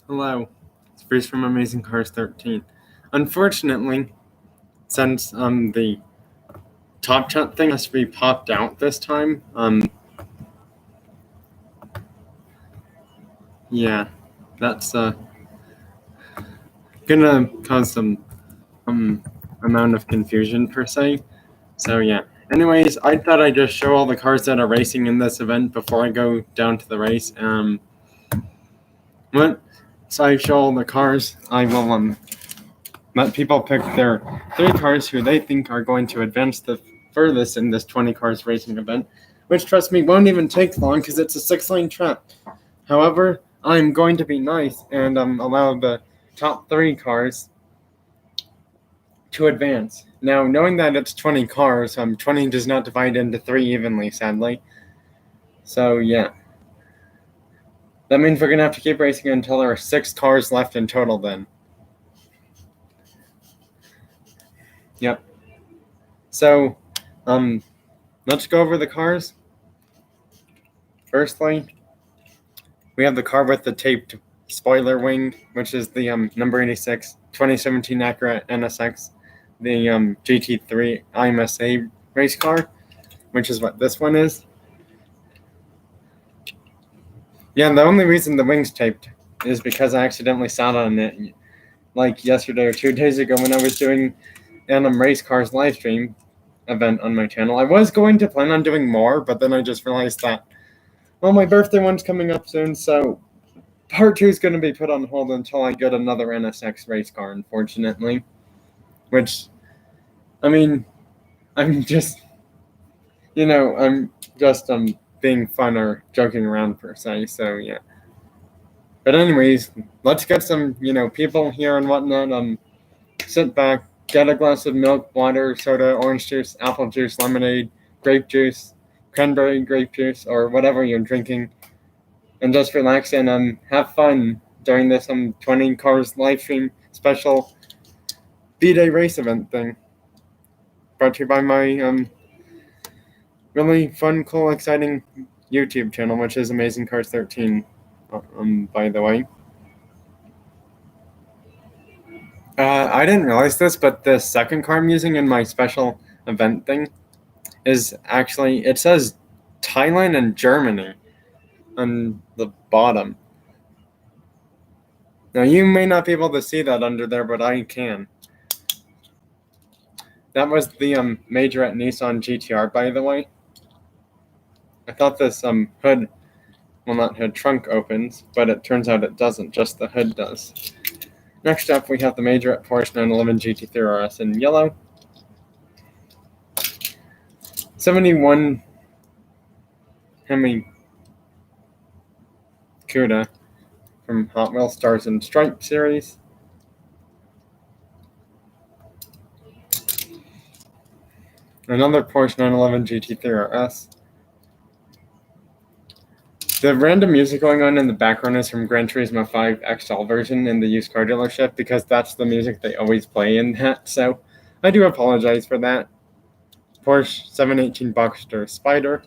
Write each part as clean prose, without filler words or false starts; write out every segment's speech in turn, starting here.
Hello, it's Bruce from Amazing Cars 13. Unfortunately, since the Top Chat thing has to be popped out this time, yeah, that's gonna cause some amount of confusion per se. So yeah. Anyways, I thought I'd just show all the cars that are racing in this event before I go down to the race. Once I show all the cars, I will let people pick their 3 cars who they think are going to advance the furthest in this 20 cars racing event, which, trust me, won't even take long because it's a 6-lane track. However, I'm going to be nice and allow the top 3 cars to advance. Now, knowing that it's 20 cars, 20 does not divide into 3 evenly, sadly. So, yeah. That means we're going to have to keep racing until there are 6 cars left in total then. Yep. So, let's go over the cars. Firstly, we have the car with the taped spoiler wing, which is the number 86 2017 Acura NSX, the GT3 IMSA race car, which is what this one is. Yeah, and the only reason the wing's taped is because I accidentally sat on it like yesterday or 2 days ago when I was doing an race cars live stream event on my channel. I was going to plan on doing more, but then I just realized that, well, my birthday one's coming up soon, so part 2 is going to be put on hold until I get another NSX race car, unfortunately. Which, I mean, I'm just being fun or joking around per se, so yeah. But anyways, let's get some, people here and whatnot. Sit back, get a glass of milk, water, soda, orange juice, apple juice, lemonade, grape juice, cranberry grape juice, or whatever you're drinking, and just relax and have fun during this 20 cars live stream special B-Day race event thing. Brought to you by my really fun, cool, exciting YouTube channel, which is Amazing Cars 13, by the way. I didn't realize this, but the second car I'm using in my special event thing is actually, it says Thailand and Germany on the bottom. Now, you may not be able to see that under there, but I can. That was the Major at Nissan GTR, by the way. I thought this hood, well, not hood, trunk opens, but it turns out it doesn't, just the hood does. Next up, we have the Major at Porsche 911 GT3 RS in yellow. 71 Hemi Cuda from Hot Wheels Stars and Stripe series. Another Porsche 911 GT3 RS. The random music going on in the background is from Gran Turismo 5 XL version in the used car dealership because that's the music they always play in that, so I do apologize for that. Porsche 718 Boxster Spider.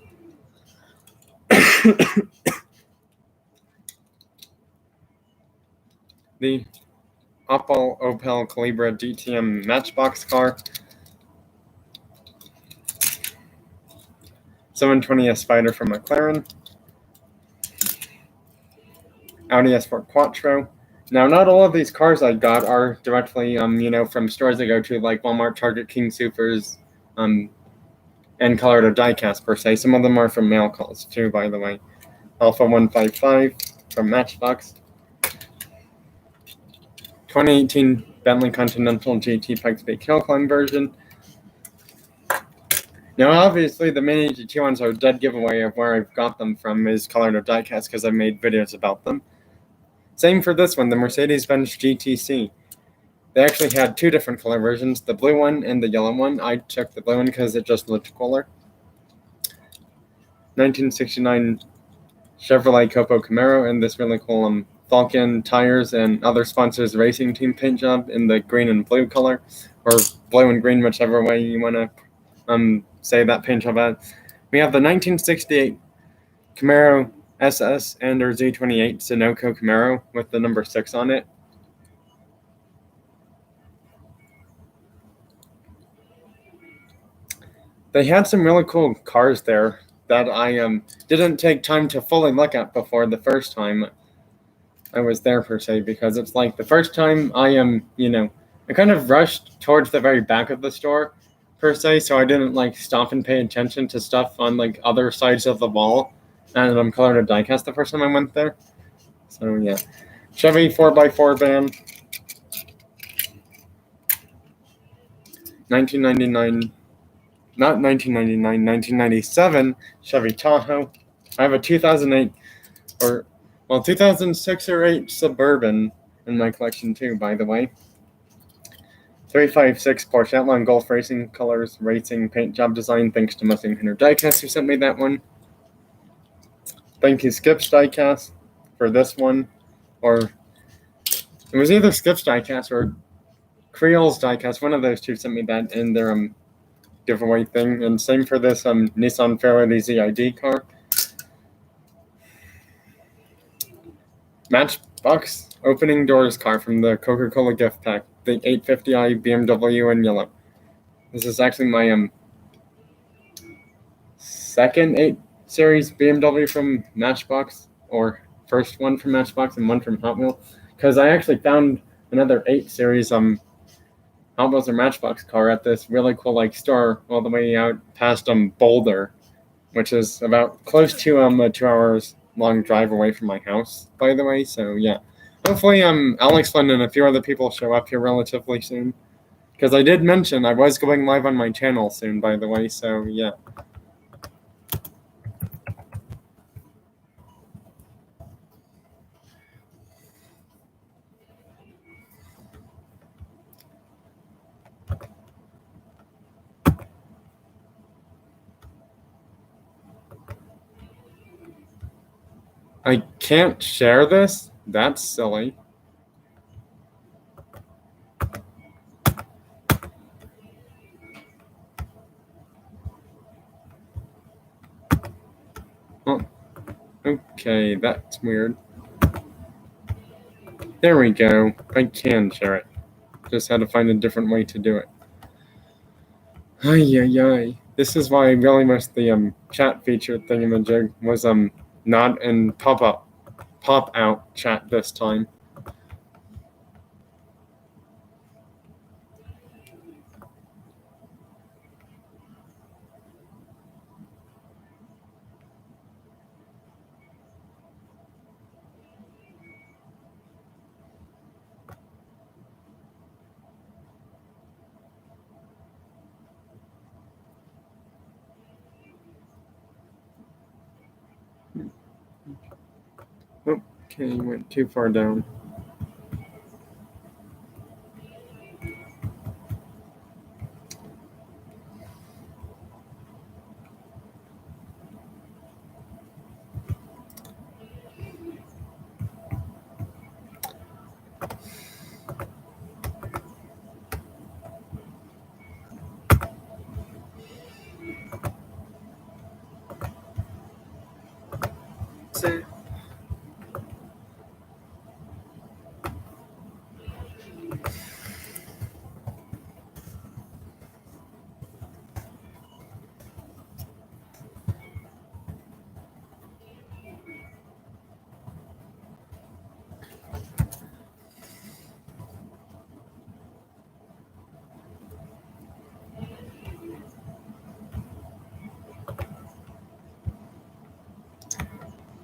The Opel Calibra DTM Matchbox car. 720S Spider from McLaren. Audi S4 Quattro. Now, not all of these cars I got are directly, from stores I go to, like Walmart, Target, King Soopers, and Colorado Diecast per se. Some of them are from mail calls too, by the way. Alpha 155 from Matchbox. 2018 Bentley Continental GT Pikes Peak Hill Climb version. Now, obviously, the Mini GT ones are a dead giveaway of where I've got them from is Colorado Diecast because I've made videos about them. Same for this one, the Mercedes-Benz GTC. They actually had 2 different color versions, the blue one and the yellow one. I took the blue one because it just looked cooler. 1969 Chevrolet Copo Camaro and this really cool Falcon tires and other sponsors racing team paint job in the green and blue color, or blue and green, whichever way you want to say that paint job at. We have the 1968 Camaro SS and or Z28 Sunoco Camaro with the number 6 on it. They had some really cool cars there that I didn't take time to fully look at before the first time I was there per se, because it's like the first time I I kind of rushed towards the very back of the store per se, so I didn't like stop and pay attention to stuff on like other sides of the wall, and I'm colored a diecast the first time I went there. So yeah, Chevy 4x4 van, 1999. Not 1999, 1997 Chevy Tahoe. I have a 2008 or 2006 or 8 Suburban in my collection too, by the way. 356 Porsche Outlaw Golf Racing colors, racing paint job design. Thanks to Mustang Hunter Diecast who sent me that one. Thank you Skips Diecast for this one, or it was either Skips Diecast or Creole's Diecast. One of those two sent me that in their giveaway thing, and same for this Nissan Faraday ZID car. Matchbox opening doors car from the Coca-Cola gift pack, the 850i BMW in yellow. This is actually my second 8 Series BMW from Matchbox, or first one from Matchbox and one from Hot Wheels, because I actually found another 8 Series Hot Wheels or Matchbox car at this really cool like store all the way out past Boulder, which is about close to a 2 hours long drive away from my house, by the way. So yeah, hopefully Alex Flynn and a few other people show up here relatively soon, because I did mention I was going live on my channel soon, by the way. So yeah. I can't share this? That's silly. Well, okay, that's weird. There we go. I can share it. Just had to find a different way to do it. Ay, ay, ay. This is why I really wish the chat feature thingamajig was not in pop out chat this time. Okay, went too far down.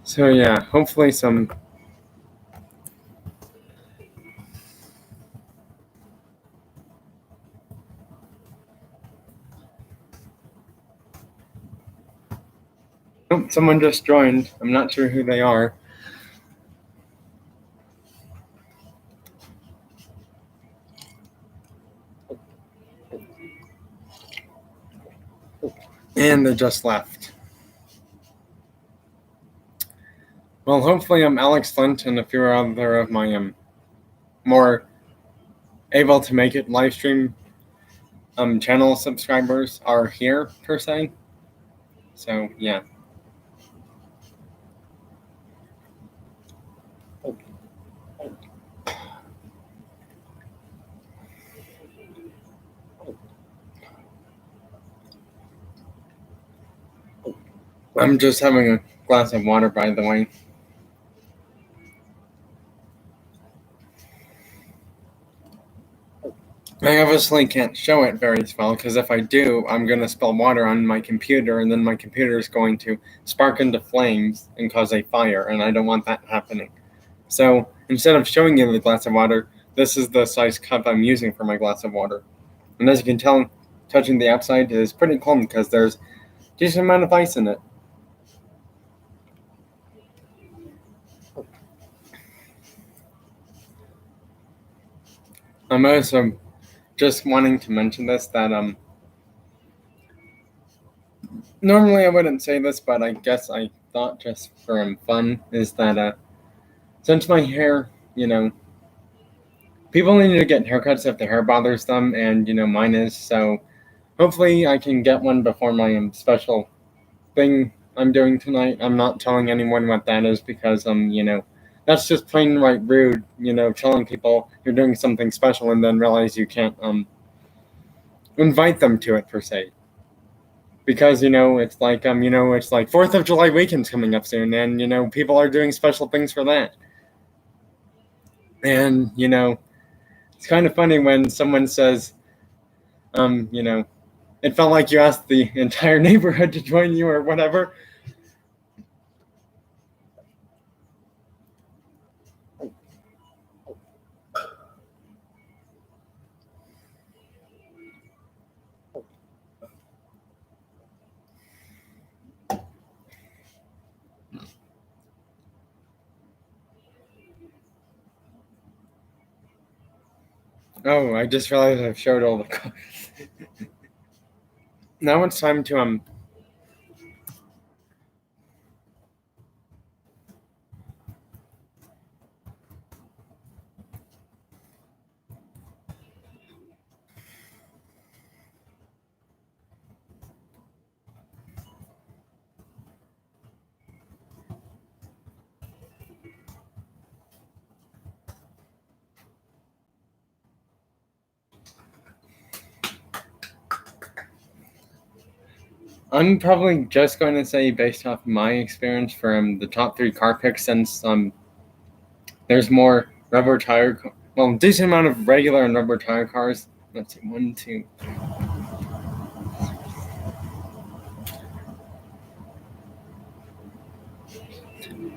So yeah, hopefully some. Oh, someone just joined. I'm not sure who they are. And they just left. Well, hopefully Alex Flint and a few other of my more able to make it live stream channel subscribers are here per se. So yeah. I'm just having a glass of water, by the way. I obviously can't show it very well because if I do, I'm going to spill water on my computer and then my computer is going to spark into flames and cause a fire, and I don't want that happening. So instead of showing you the glass of water, this is the size cup I'm using for my glass of water. And as you can tell, touching the outside is pretty cold because there's a decent amount of ice in it. I'm also just wanting to mention this that normally I wouldn't say this, but I guess I thought just for fun is that since my hair, people need to get haircuts if their hair bothers them, and mine is. So hopefully I can get one before my special thing I'm doing tonight. I'm not telling anyone what that is because that's just plain right rude. Telling people you're doing something special and then realize you can't invite them to it per se. Because it's like 4th of July weekend's coming up soon, and people are doing special things for that. And it's kind of funny when someone says, it felt like you asked the entire neighborhood to join you or whatever. Oh, I just realized I've showed all the cars. Now it's time to I'm probably just going to say, based off my experience from the top 3 car picks, since there's more rubber tire, decent amount of regular and rubber tire cars. Let's see, 1, 2.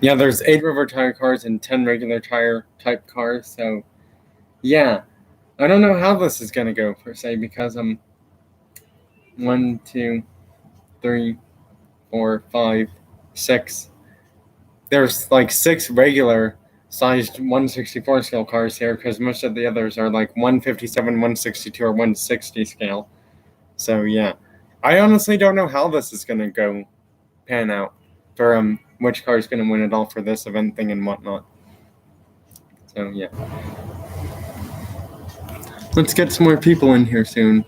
Yeah, there's 8 rubber tire cars and 10 regular tire type cars. So, yeah, I don't know how this is gonna go per se because 1, 2, 3, 4, 5, 6. There's like 6 regular sized 164 scale cars here because most of the others are like 157, 162, or 160 scale. So yeah, I honestly don't know how this is gonna go pan out for which car is gonna win it all for this event thing and whatnot. So yeah, let's get some more people in here soon.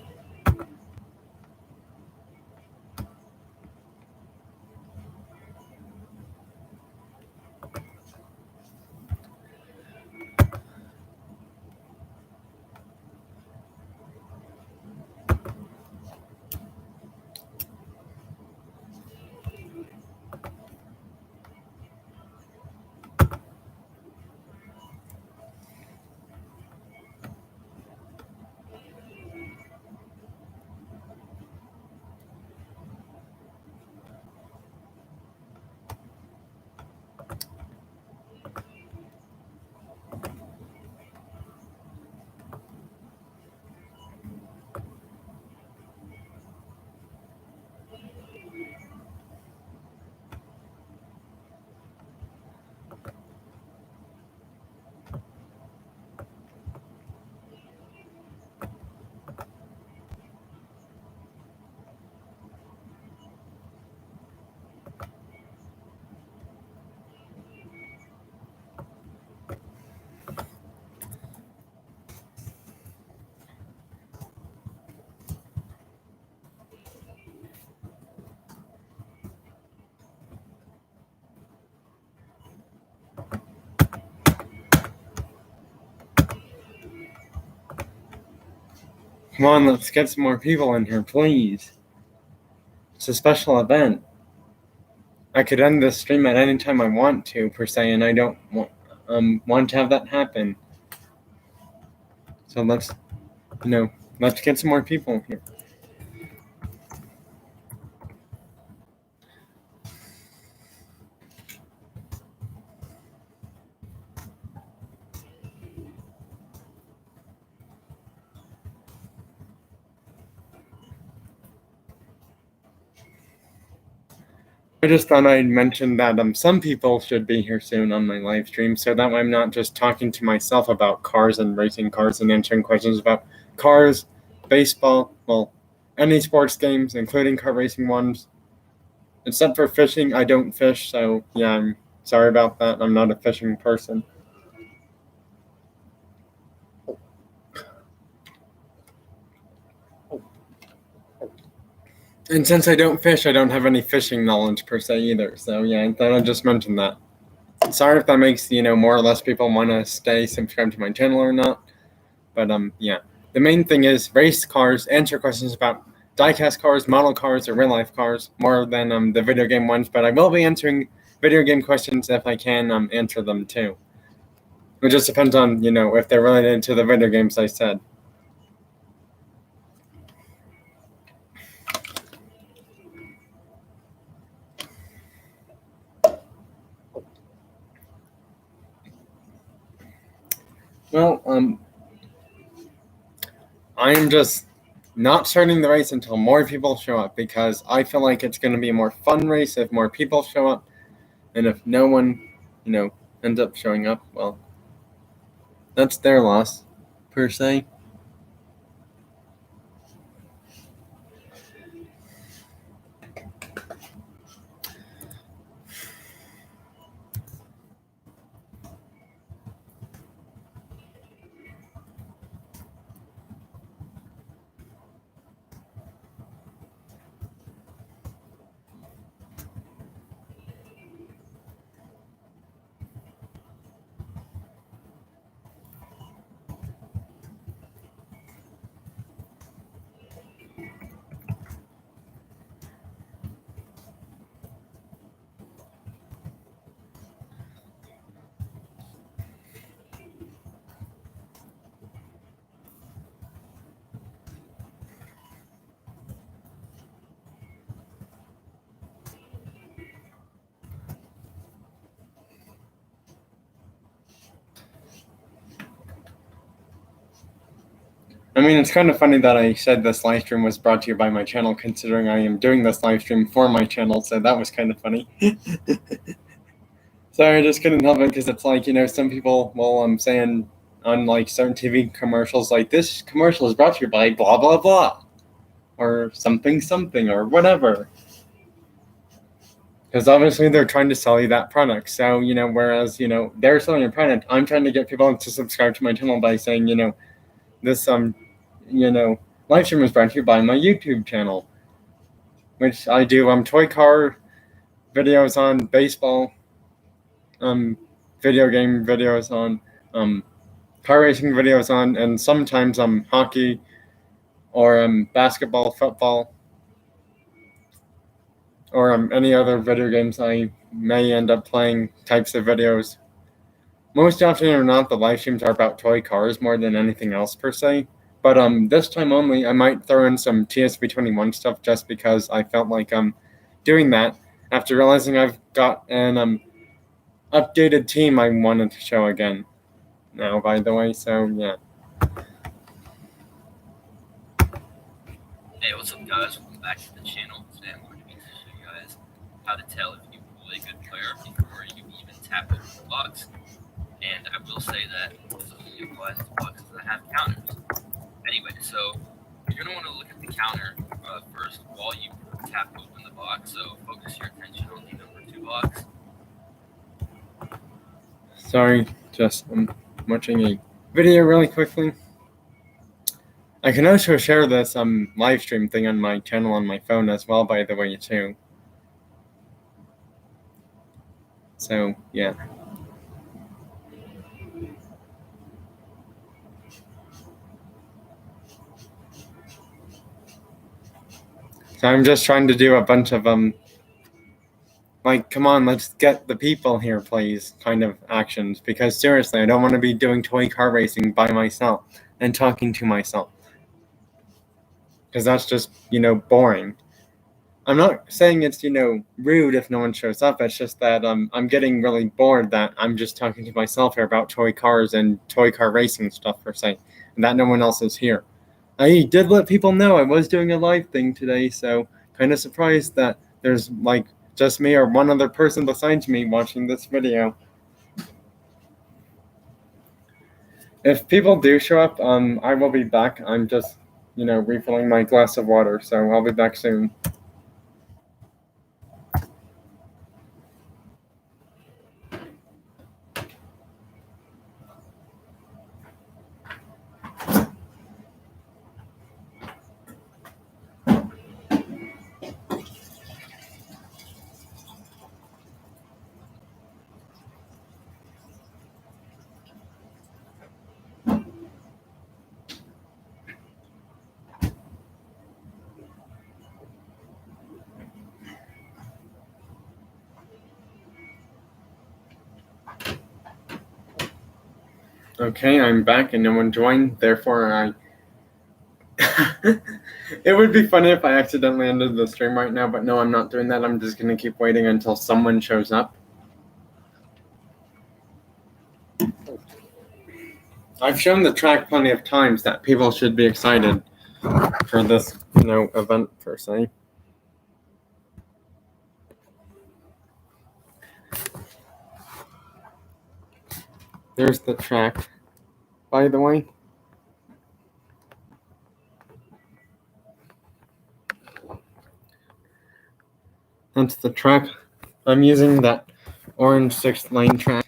Come on, let's get some more people in here, please. It's a special event. I could end this stream at any time I want to, per se, and I don't want to have that happen. So let's get some more people here. I just thought I'd mention that some people should be here soon on my live stream, so that way I'm not just talking to myself about cars and racing cars and answering questions about cars, baseball, well, any sports games, including car racing ones. Except for fishing, I don't fish, so yeah, I'm sorry about that. I'm not a fishing person. And since I don't fish, I don't have any fishing knowledge per se either. So yeah, I thought I'd just mention that. Sorry if that makes, more or less people want to stay subscribed to my channel or not. But yeah. The main thing is race cars, answer questions about diecast cars, model cars, or real life cars, more than the video game ones. But I will be answering video game questions if I can answer them too. It just depends on, if they're related to the video games I said. Well, I'm just not starting the race until more people show up because I feel like it's going to be a more fun race if more people show up. And if no one, ends up showing up, well, that's their loss, per se. I mean, it's kind of funny that I said this live stream was brought to you by my channel, considering I am doing this live stream for my channel, so that was kind of funny. So I just couldn't help it because it's like, some people will saying on like certain TV commercials, like, this commercial is brought to you by blah, blah, blah, or something, or whatever. Because obviously they're trying to sell you that product. So, whereas, they're selling a product, I'm trying to get people to subscribe to my channel by saying, this, live stream was brought to you by my YouTube channel, which I do toy car videos on, baseball, video game videos on, car racing videos on, and sometimes hockey or basketball, football, or any other video games I may end up playing types of videos. Most often or not, the live streams are about toy cars more than anything else per se. But this time only, I might throw in some TSB21 stuff just because I felt like doing that after realizing I've got an updated team I wanted to show again now, by the way. So yeah. Hey, what's up, guys? Welcome back to the channel. Today I'm going to be teaching you guys how to tell if you pull a good player before you even tap open the box. And I will say that this only applies to boxes that have counters. Anyway, so you're going to want to look at the counter first while you tap open the box. So focus your attention on the number 2 box. Sorry, just watching a video really quickly. I can also share this live stream thing on my channel on my phone as well, by the way, too. So yeah. So I'm just trying to do a bunch of like, come on, let's get the people here, please, kind of actions. Because seriously, I don't want to be doing toy car racing by myself and talking to myself. Because that's just, boring. I'm not saying it's, rude if no one shows up. It's just that I'm getting really bored that I'm just talking to myself here about toy cars and toy car racing stuff, per se, and that no one else is here. I did let people know I was doing a live thing today, so kind of surprised that there's, like, just me or one other person besides me watching this video. If people do show up, I will be back. I'm just, refilling my glass of water, so I'll be back soon. Okay, I'm back and no one joined, therefore I... It would be funny if I accidentally ended the stream right now, but no, I'm not doing that. I'm just going to keep waiting until someone shows up. I've shown the track plenty of times that people should be excited for this, event, per se. There's the track, by the way. That's the track. I'm using that orange 6-lane track.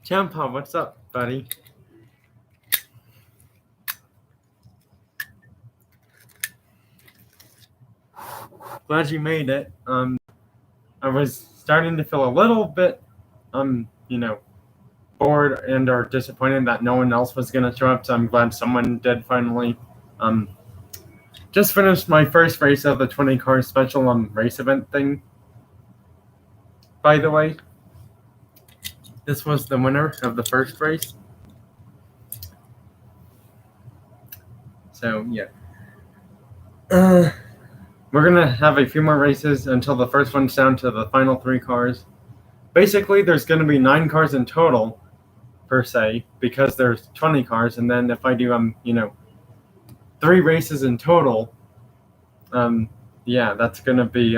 Champa, what's up, buddy? Glad you made it. I was starting to feel a little bit, bored and or disappointed that no one else was gonna show up. So I'm glad someone did finally. Just finished my first race of the 20 car special race event thing. By the way, this was the winner of the first race. So yeah. We're gonna have a few more races until the first one's down to the final 3 cars. Basically, there's gonna be 9 cars in total, per se, because there's 20 cars, and then if I do 3 races in total, yeah, that's gonna be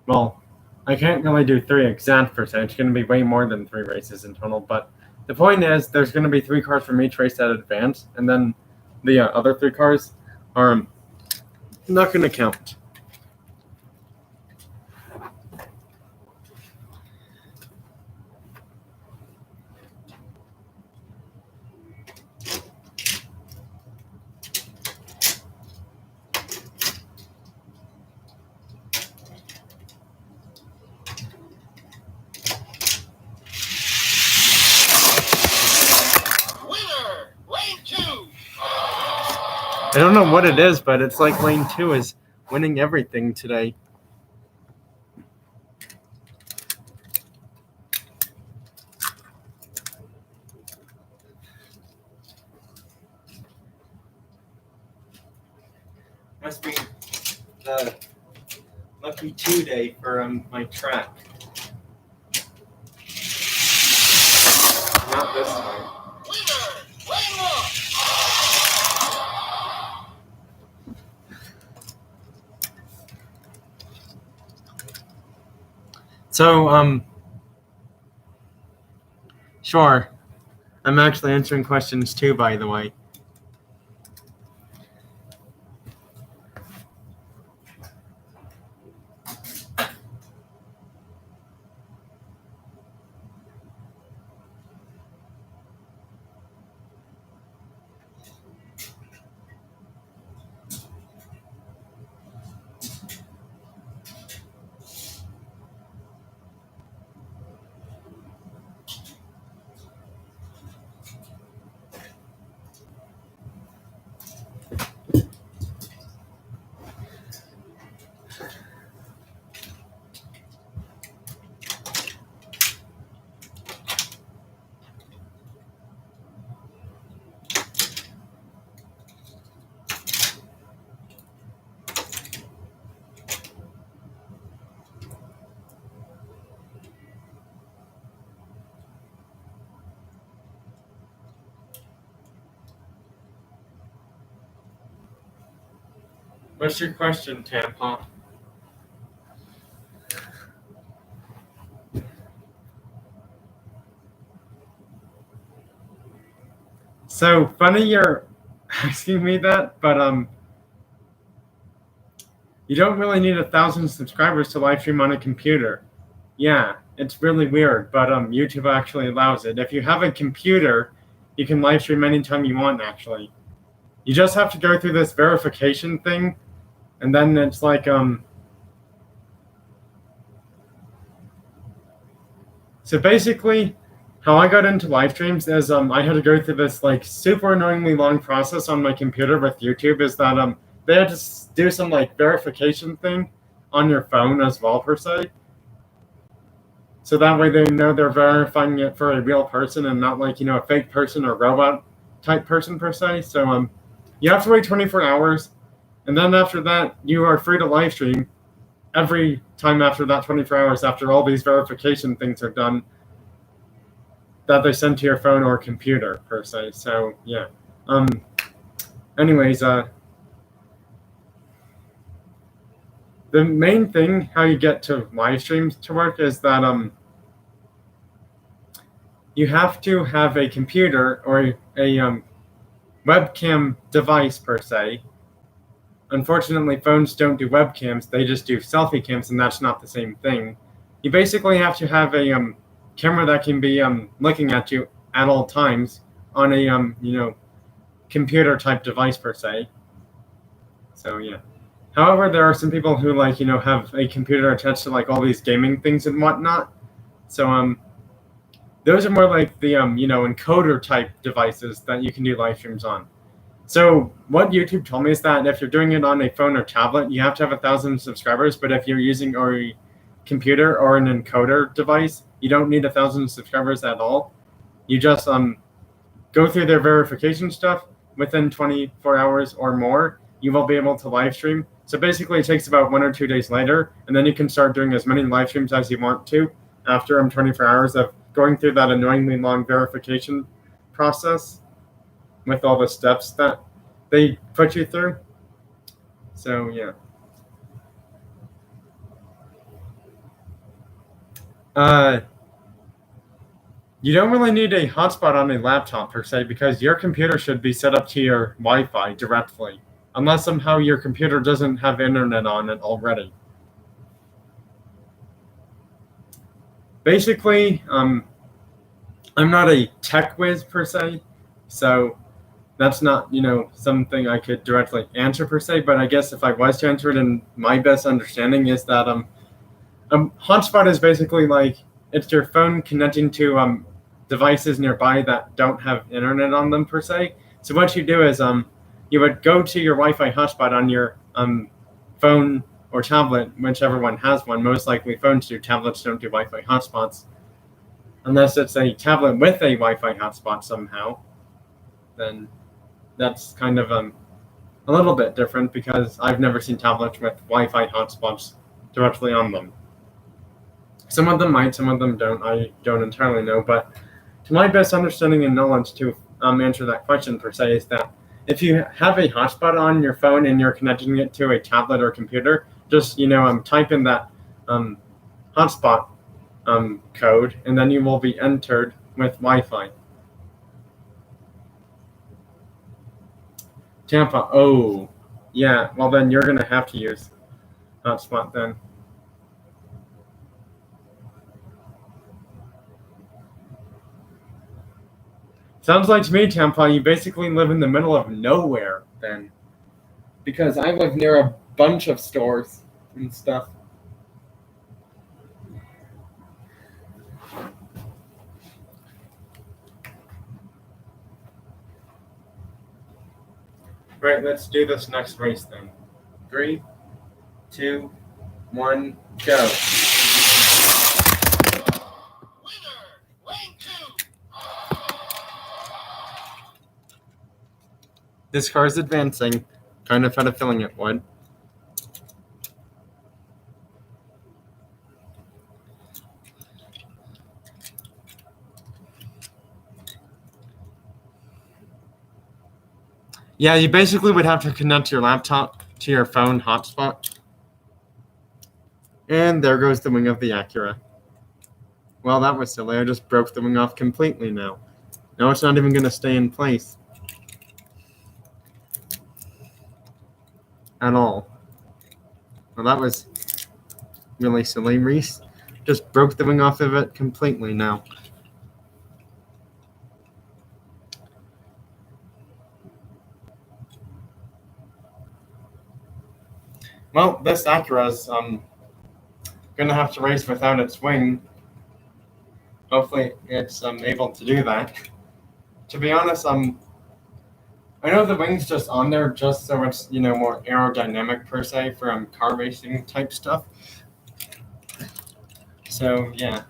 well, I can't really do 3 exact per se. It's gonna be way more than 3 races in total, but the point is there's gonna be 3 cars from each race that advance, and then the other 3 cars are Not going to count. I don't know what it is, but it's like lane 2 is winning everything today. Must be the lucky 2 day for my track. Not this time. So, sure. I'm actually answering questions too, by the way. What's your question, Tampon? So funny you're asking me that, but you don't really need 1,000 subscribers to live stream on a computer. Yeah, it's really weird, but YouTube actually allows it. If you have a computer, you can live stream anytime you want. Actually, you just have to go through this verification thing, and then it's like So basically, how I got into live streams is I had to go through this like super annoyingly long process on my computer with YouTube. Is that they had to do some like verification thing on your phone as well per se. So that way they know they're verifying it for a real person and not like a fake person or robot type person per se. So you have to wait 24 hours, and then after that you are free to live stream every time after that 24 hours after all these verification things are done that they send to your phone or computer per se. So yeah. Anyways, the main thing how you get to live streams to work is that you have to have a computer or a webcam device per se. Unfortunately, phones don't do webcams; they just do selfie cams, and that's not the same thing. You basically have to have a camera that can be looking at you at all times on a computer type device per se. So yeah. However, there are some people who have a computer attached to like all these gaming things and whatnot. So those are more like the encoder type devices that you can do live streams on. So what YouTube told me is that if you're doing it on a phone or tablet, you have to have 1,000 subscribers. But if you're using a computer or an encoder device, you don't need 1,000 subscribers at all. You just go through their verification stuff. Within 24 hours or more, you will be able to live stream. So basically, it takes about 1 or 2 days later, and then you can start doing as many live streams as you want to after 24 hours of going through that annoyingly long verification process with all the steps that they put you through. So yeah. You don't really need a hotspot on a laptop per se because your computer should be set up to your Wi-Fi directly. unless somehow your computer doesn't have internet on it already. Basically, I'm not a tech whiz per se, so that's not, something I could directly answer per se, but I guess if I was to answer it, in my best understanding is that hotspot is basically like it's your phone connecting to devices nearby that don't have internet on them per se. So what you do is you would go to your Wi-Fi hotspot on your phone or tablet, whichever one has one. Most likely phones do. Tablets don't do Wi-Fi hotspots, unless it's a tablet with a Wi-Fi hotspot somehow. Then that's kind of a little bit different because I've never seen tablets with Wi-Fi hotspots directly on them. Some of them might, some of them don't. I don't entirely know, but to my best understanding and knowledge to answer that question per se is that if you have a hotspot on your phone and you're connecting it to a tablet or computer, just type in that hotspot code, and then you will be entered with Wi-Fi. Tampa. Oh, yeah. Well, then you're gonna have to use hotspot then. Sounds like to me, Tampa, you basically live in the middle of nowhere then. Because I live near a bunch of stores and stuff. Right, let's do this next race then. 3, 2, 1, go. This car is advancing. Kind of had a feeling it would. Yeah, you basically would have to connect your laptop to your phone hotspot. And there goes the wing of the Acura. Well, that was silly. I just broke the wing off completely now. Now it's not even going to stay in place. At all. Well, that was really silly. Reese just broke the wing off of it completely now. Well, this Acura's gonna have to race without its wing. Hopefully, it's able to do that. To be honest, I know the wing's just on there just so it's more aerodynamic per se for car racing type stuff. So yeah,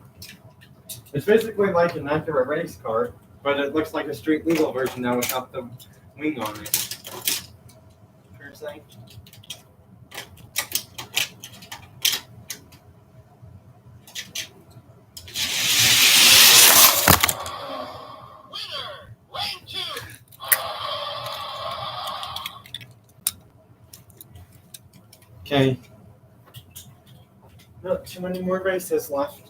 it's basically like an Acura race car, but it looks like a street legal version now without the wing on it per se. Okay. Not too many more races left.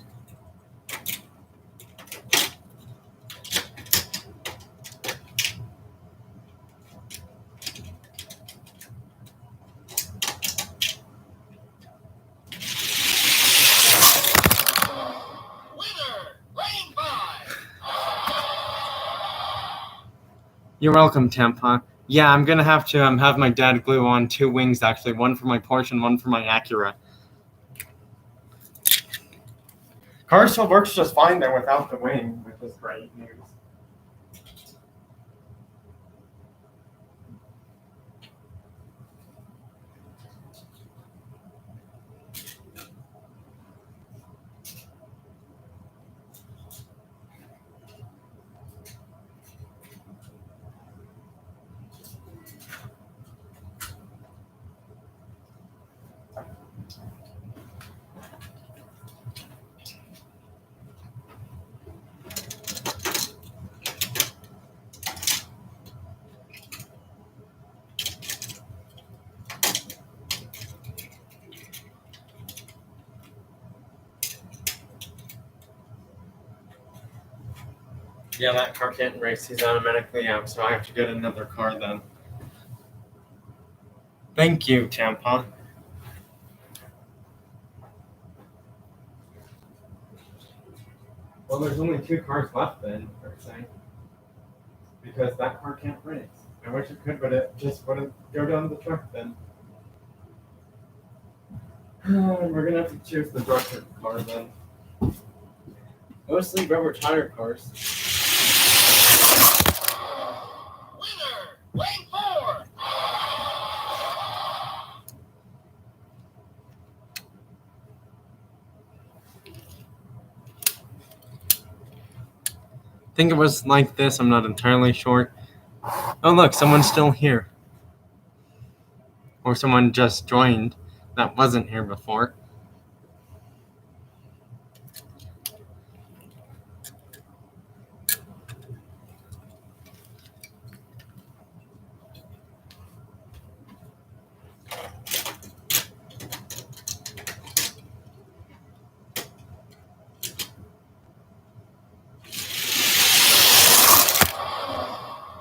You're welcome, Tampa. Yeah, I'm gonna have to have my dad glue on 2 wings actually, one for my Porsche and one for my Acura. Car still works just fine though without the wing, which is great news. Yeah, that car can't race. He's automatically out, so I have to get another car then. Thank you, Champa. Well, there's only 2 cars left then, per se. Because that car can't race. I wish it could, but it just wouldn't go down the track then. We're gonna have to choose the director car then. Mostly rubber tire cars. Winner, lane 4. I think it was like this, I'm not entirely sure. Oh look, someone's still here. Or someone just joined that wasn't here before.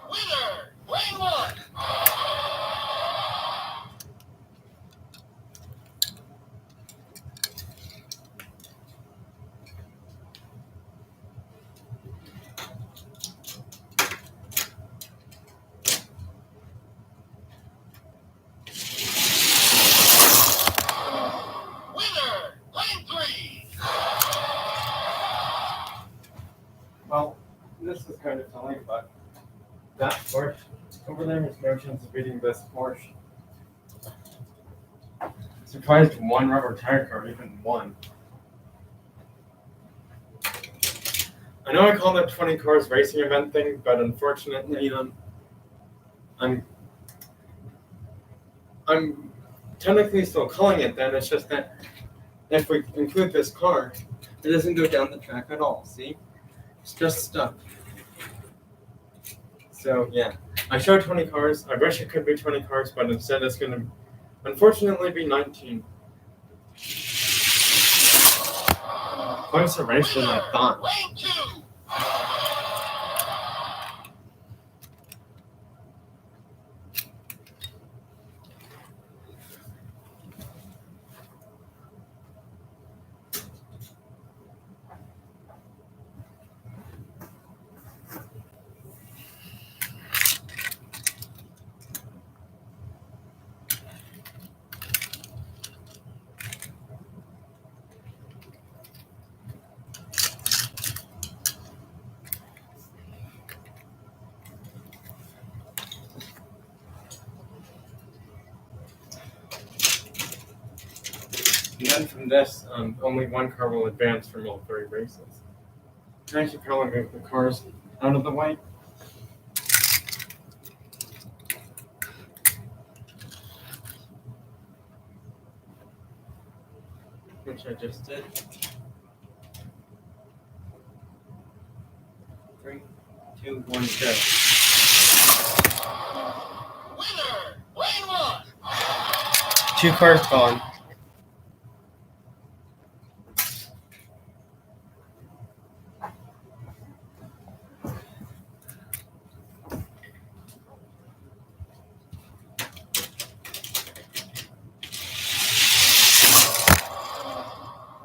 Winner, lane 1. Winner, lane 3. Well, this is kind of telling, but that Porsche over there has no chance of beating this Porsche. Surprised one rubber tire car, even one. I know I called it 20 cars racing event thing, but unfortunately, I'm technically still calling it then. It's just that if we include this car, it doesn't go down the track at all. See, it's just stuck. So yeah, I showed 20 cars. I wish it could be 20 cars, but instead it's going to unfortunately be 19. Closer race than I thought. Lane 2. And then from this, only one car will advance from all 3 races. I should probably move the cars out of the way. Which I just did. 3, 2, 1, go. Winner, lane 1. 2 cars gone.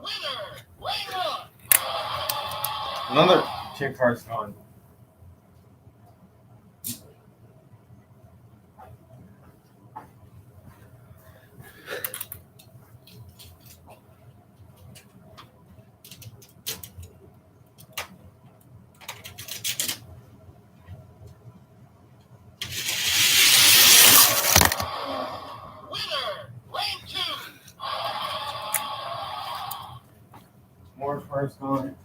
Winner, lane 1. Another 2 cars gone. Winner, lane 2. More cars gone.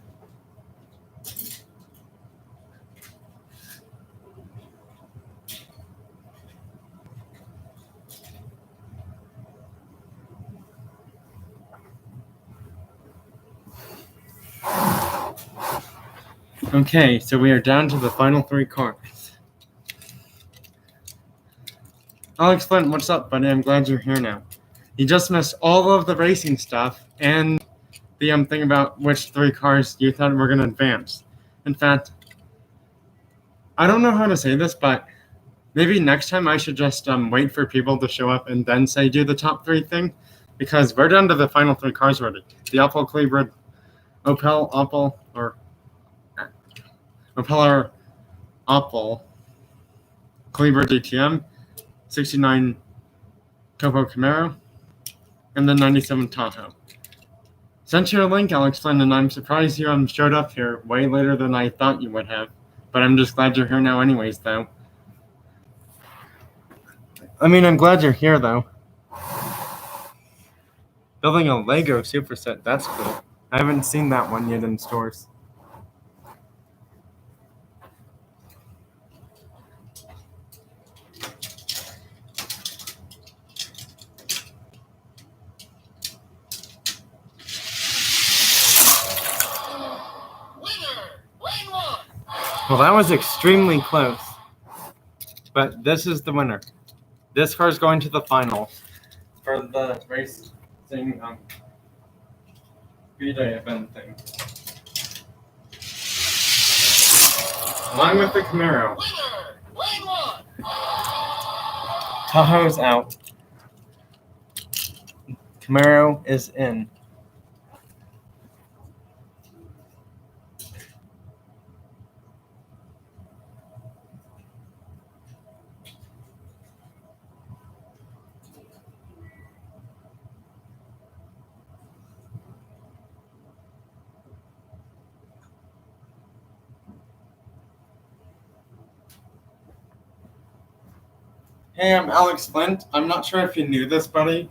Okay, so we are down to the final 3 cars. I'll explain what's up, buddy. I'm glad you're here now. You just missed all of the racing stuff and the thing about which 3 cars you thought were going to advance. In fact, I don't know how to say this, but maybe next time I should just wait for people to show up and then say do the top 3 thing, because we're down to the final 3 cars already. The Opel Cleveland, Opel Cleveland DTM, 69 Copo Camaro, and the 97 Tahoe. Sent you a link, I'll explain, and I'm surprised you showed up here way later than I thought you would have. But I'm just glad you're here now anyways, though. I mean, I'm glad you're here, though. Building a Lego superset, that's cool. I haven't seen that one yet in stores. Well, that was extremely close. But this is the winner. This car is going to the finals for the racing B-Day event thing. Along with the Camaro. Tahoe's out. Camaro is in. Hey, I'm Alex Flint. I'm not sure if you knew this, buddy,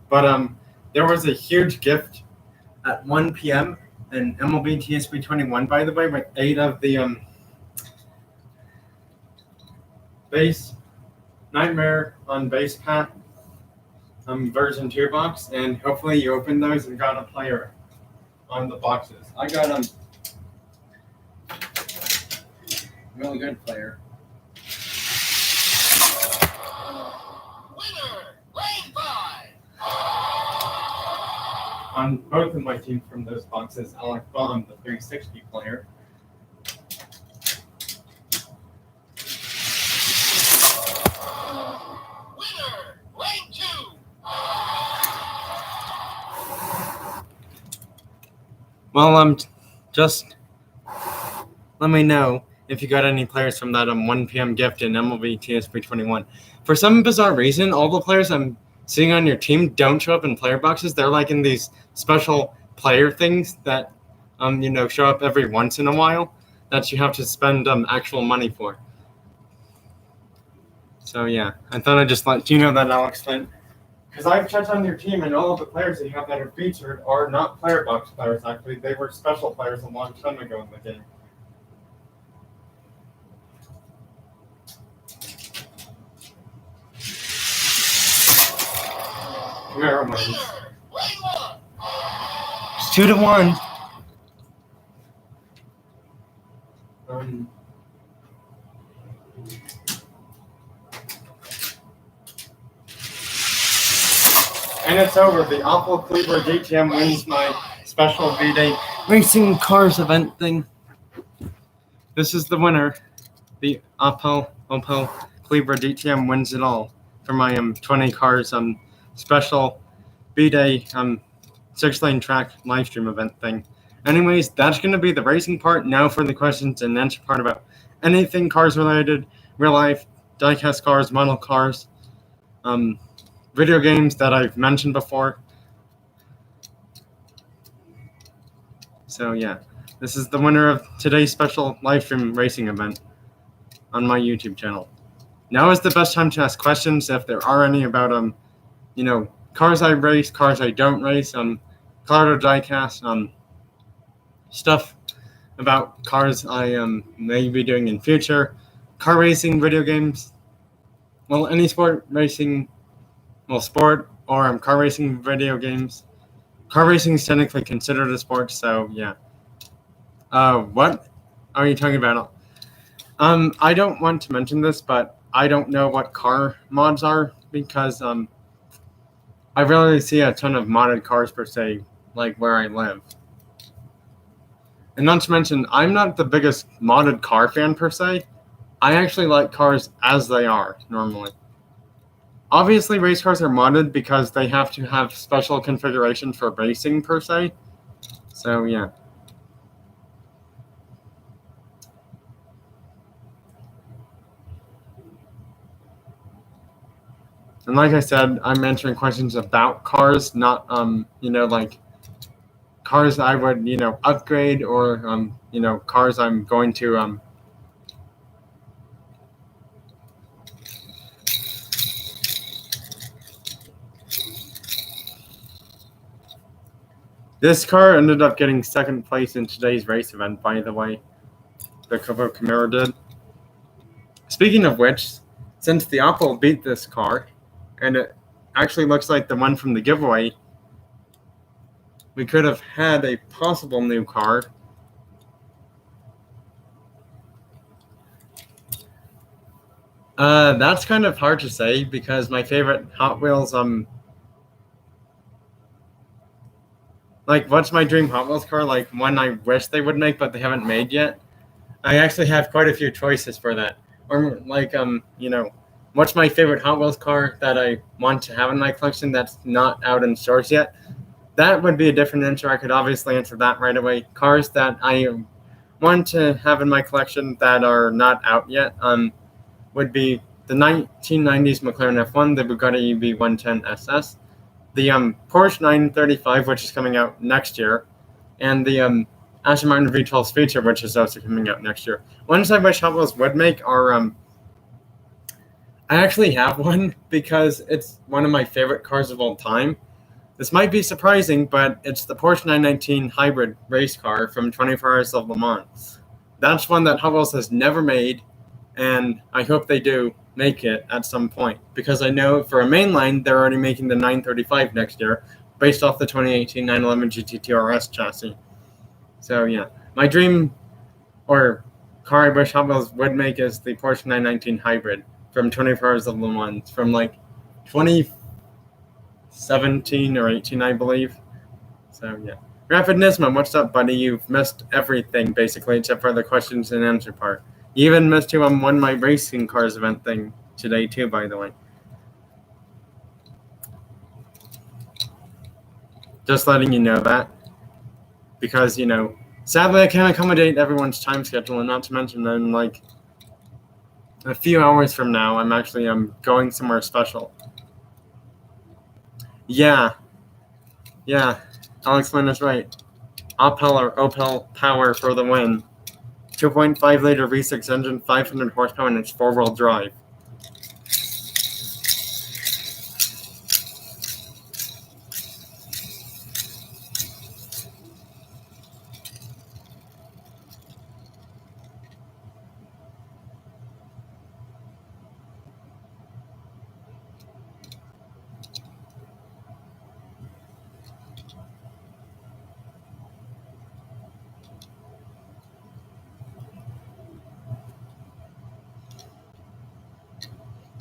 but there was a huge gift at 1 p.m. in MLB TSP 21, by the way, with 8 of the base Nightmare on Base Pack version 2 box, and hopefully you opened those and got a player on the boxes. I got a really good player. On both of my teams from those boxes, Alec Baum, the 360 player. Winner, lane 2. Well, just let me know if you got any players from that 1 p.m. gift in MLB TSP 21. For some bizarre reason, all the players I'm seeing on your team don't show up in player boxes. They're like in these special player things that show up every once in a while that you have to spend actual money for. So yeah, I thought I'd just let you know that, Alex Flint, because I've checked on your team and all of the players that you have that are featured are not player box players. Actually, they were special players a long time ago in the game. Camaro wins. It's 2-1. And it's over. The Opel Cleveland DTM wins my special V-Day racing cars event thing. This is the winner. The Opel Cleveland DTM wins it all for my 20 cars special V-Day 6-lane track live stream event thing. Anyways, that's going to be the racing part. Now for the questions and answer part about anything cars related, real life, diecast cars, model cars, video games that I've mentioned before. So yeah, this is the winner of today's special live stream racing event on my YouTube channel. Now is the best time to ask questions if there are any about cars I race, cars I don't race, car to diecast, stuff about cars I may be doing in future, car racing, video games, well, any sport racing, well, sport or car racing, video games. Car racing is technically considered a sport, so yeah. What are you talking about? I don't want to mention this, but I don't know what car mods are because I rarely see a ton of modded cars per se, like where I live. And not to mention, I'm not the biggest modded car fan per se. I actually like cars as they are normally. Obviously, race cars are modded because they have to have special configuration for racing per se. So yeah. And like I said, I'm answering questions about cars, not like cars I would upgrade or cars I'm going to. This car ended up getting second place in today's race event, by the way. The Covo Camaro did. Speaking of which, since the Opel beat this car, and it actually looks like the one from the giveaway, we could have had a possible new car. That's kind of hard to say because my favorite Hot Wheels, like what's my dream Hot Wheels car? Like one I wish they would make but they haven't made yet. I actually have quite a few choices for that. Or like what's my favorite Hot Wheels car that I want to have in my collection that's not out in stores yet? That would be a different answer. I could obviously answer that right away. Cars that I want to have in my collection that are not out yet would be the 1990s McLaren F1, the Bugatti EV110 SS, the Porsche 935, which is coming out next year, and the Aston Martin V12 Feature, which is also coming out next year. Ones I wish Hot Wheels would make are I actually have one because it's one of my favorite cars of all time. This might be surprising, but it's the Porsche 919 hybrid race car from 24 Hours of Le Mans. That's one that Hot Wheels has never made, and I hope they do make it at some point because I know for a mainline they're already making the 935 next year based off the 2018 911 GT RS chassis. So yeah, my dream or car I wish Hot Wheels would make is the Porsche 919 hybrid from 24 Hours of Le Mans from like 2017 or 18, I believe. So yeah. Rapid Nisma, what's up, buddy? You've missed everything basically except for the questions and answer part. You even missed who won my racing cars event thing today too, by the way. Just letting you know that. Because, sadly I can't accommodate everyone's time schedule, and not to mention that in like a few hours from now I'm actually going somewhere special. Yeah. Alex Lynn is right. Opel power for the win. 2.5 liter V6 engine, 500 horsepower, and it's 4-wheel drive.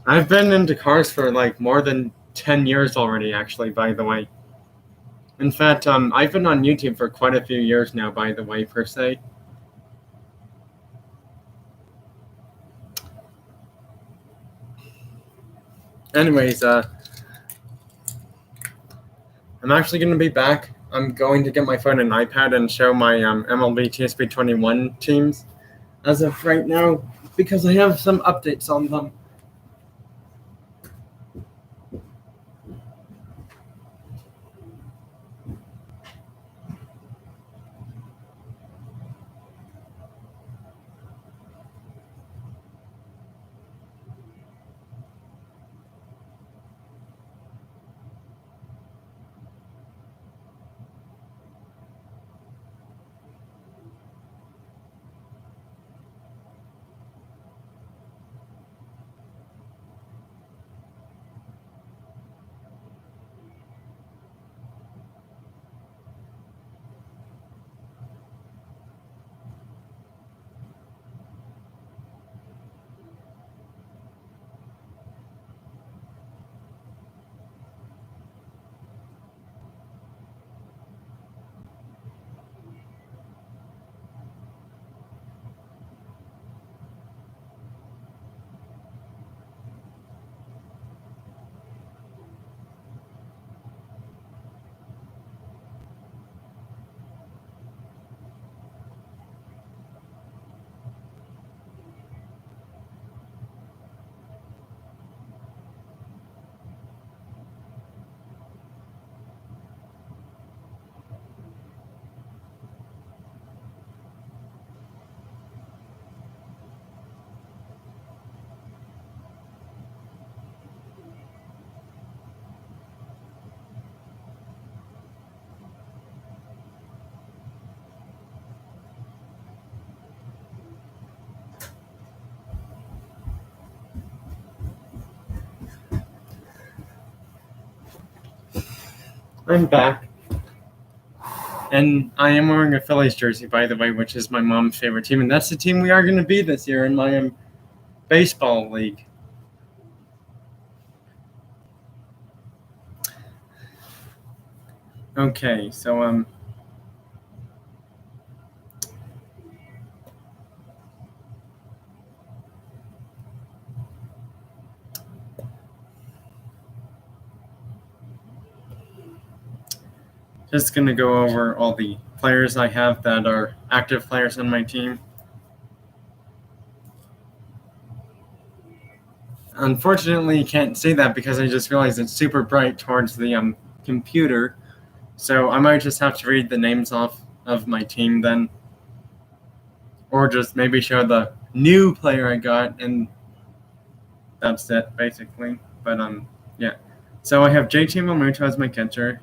I've been into cars for like more than 10 years already, actually, by the way. In fact, I've been on YouTube for quite a few years now, by the way, per se. Anyways, I'm actually going to be back. I'm going to get my phone and iPad and show my MLB TSP 21 teams as of right now because I have some updates on them. I'm back. And I am wearing a Phillies jersey, by the way, which is my mom's favorite team. And that's the team we are going to be this year in my baseball league. Okay, so just going to go over all the players I have that are active players on my team. Unfortunately, you can't see that because I just realized it's super bright towards the computer. So I might just have to read the names off of my team then. Or just maybe show the new player I got, and that's it, basically. But, yeah. So I have JT Realmuto as my catcher.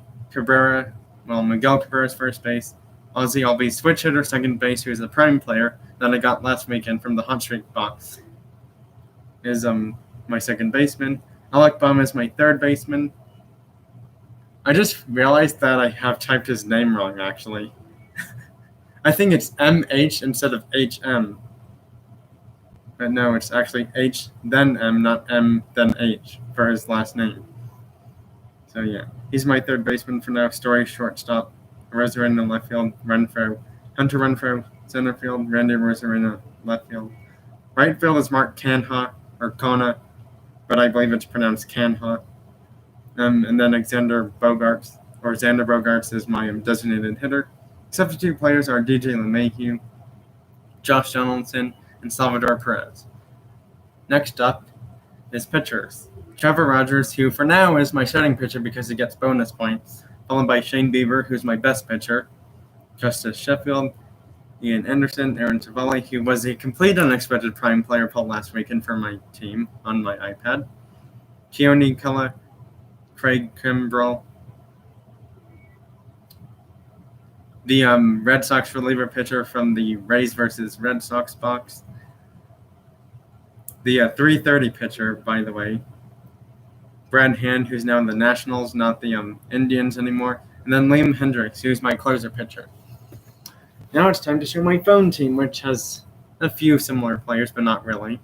Miguel Cabrera's first base. Ozzy Albies switch hitter second base, who's the prime player that I got last weekend from the Hot Streak box, is my second baseman. Alec Bohm is my third baseman. I just realized that I have typed his name wrong, actually. I think it's MH instead of HM. But no, it's actually H then M, not M then H for his last name. So yeah, he's my third baseman for now. Story shortstop, Rosarina left field, Hunter Renfroe center field, Randy Rosarina left field. Right field is Mark Canha or Kana, but I believe it's pronounced Canha. And then Xander Bogaerts is my designated hitter. Substitute players are DJ LeMahieu, Josh Donaldson, and Salvador Perez. Next up is pitchers. Trevor Rogers, who for now is my starting pitcher because he gets bonus points, followed by Shane Bieber, who's my best pitcher, Justice Sheffield, Ian Anderson, Aaron Tavalli, who was a complete unexpected prime player pulled last weekend for my team on my iPad, Keone Kela, Craig Kimbrell, the Red Sox reliever pitcher from the Rays versus Red Sox box, the 330 pitcher, by the way, Brad Hand, who's now in the Nationals, not the Indians anymore, and then Liam Hendricks, who's my closer pitcher. Now it's time to show my phone team, which has a few similar players, but not really.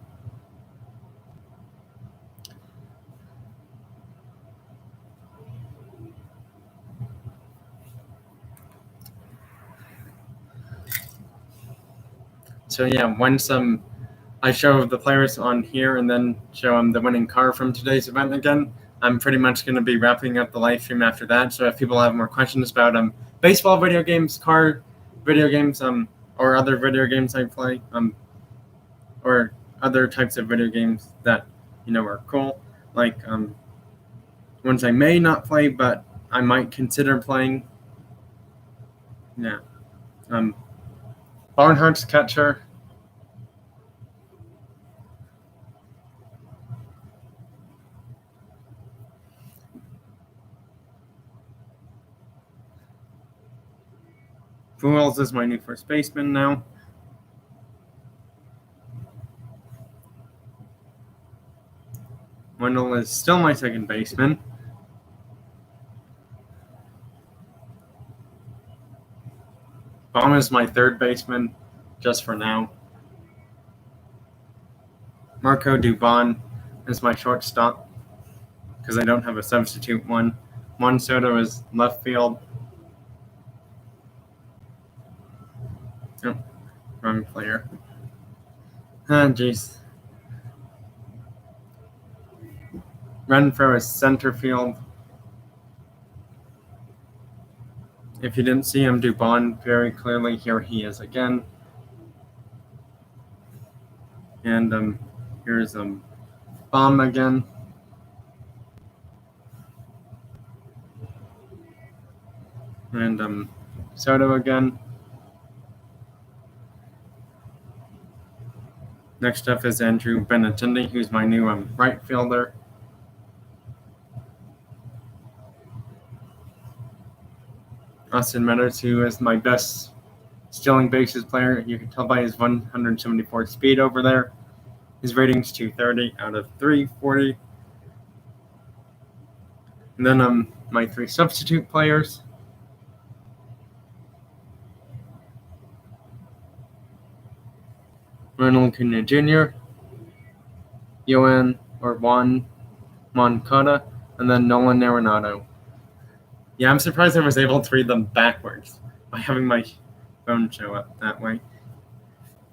So yeah, once I show the players on here and then show them the winning car from today's event again, I'm pretty much going to be wrapping up the live stream after that. So if people have more questions about baseball video games, car video games, or other video games I play, or other types of video games that are cool, like ones I may not play but I might consider playing. Yeah, Barnhart's catcher. Pujols is my new first baseman now. Wendell is still my second baseman. Baum is my third baseman, just for now. Marco Dubon is my shortstop, because I don't have a substitute one. Juan Soto is left field. Oh, wrong player. Jeez. Renfroe is center field. If you didn't see him, Dubon very clearly, here he is again. And here's Baum again. And Soto again. Next up is Andrew Benintendi, who's my new right fielder. Austin Meadows, who is my best stealing bases player. You can tell by his 174 speed over there. His rating's 230 out of 340. And then my 3 substitute players. Ronald Acuna Jr., Juan Moncada, and then Nolan Arenado. Yeah, I'm surprised I was able to read them backwards by having my phone show up that way.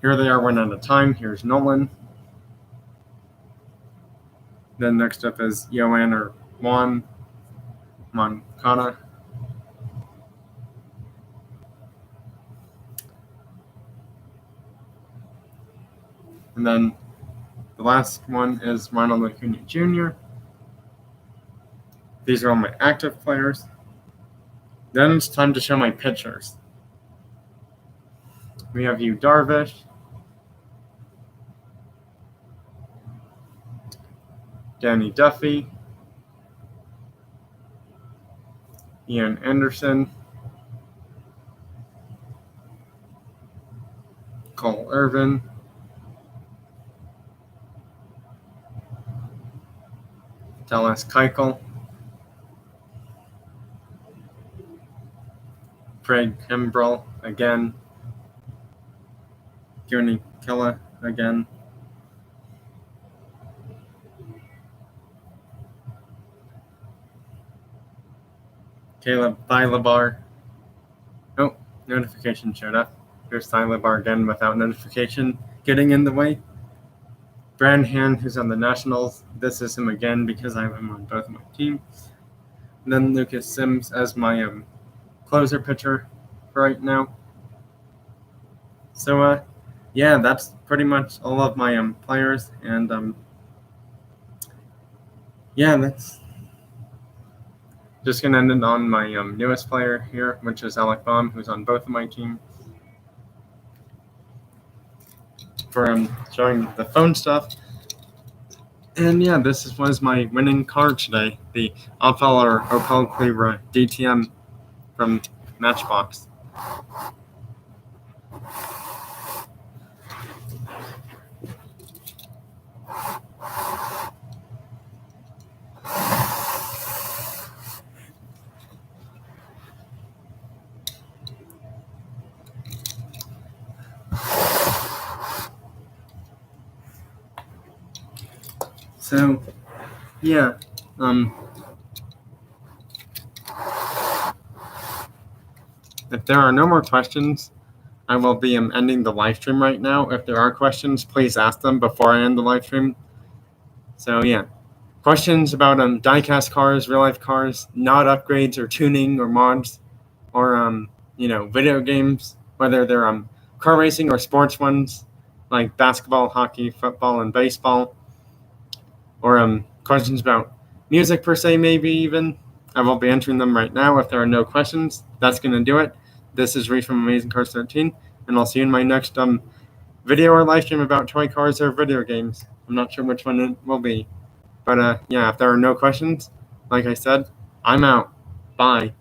Here they are one at a time. Here's Nolan. Then next up is Juan Moncada. And then the last one is Ronald Acuna Jr. These are all my active players. Then it's time to show my pitchers. We have Yu Darvish, Danny Duffy, Ian Anderson, Cole Irvin, Dallas Keuchel, Craig Kimbrell again, Johnny Killa again, Caleb Thilabar. Oh, notification showed up. Here's Thilabar again without notification getting in the way. Brand Hand, who's on the Nationals. This is him again because I have him on both of my teams. And then Lucas Sims as my closer pitcher for right now. So, yeah, that's pretty much all of my players. And, yeah, that's just going to end it on my newest player here, which is Alec Baum, who's on both of my teams. For showing the phone stuff. And yeah, this was my winning card today, the Opel Cleaver DTM from Matchbox. So, yeah, if there are no more questions, I will be ending the live stream right now. If there are questions, please ask them before I end the live stream. So, yeah, questions about diecast cars, real-life cars, not upgrades or tuning or mods, or, video games, whether they're car racing or sports ones, like basketball, hockey, football, and baseball, or questions about music per se, maybe even. I won't be answering them right now. If there are no questions, that's going to do it. This is Reese from Amazing Cars 13, and I'll see you in my next video or live stream about toy cars or video games. I'm not sure which one it will be. But yeah, if there are no questions, like I said, I'm out. Bye.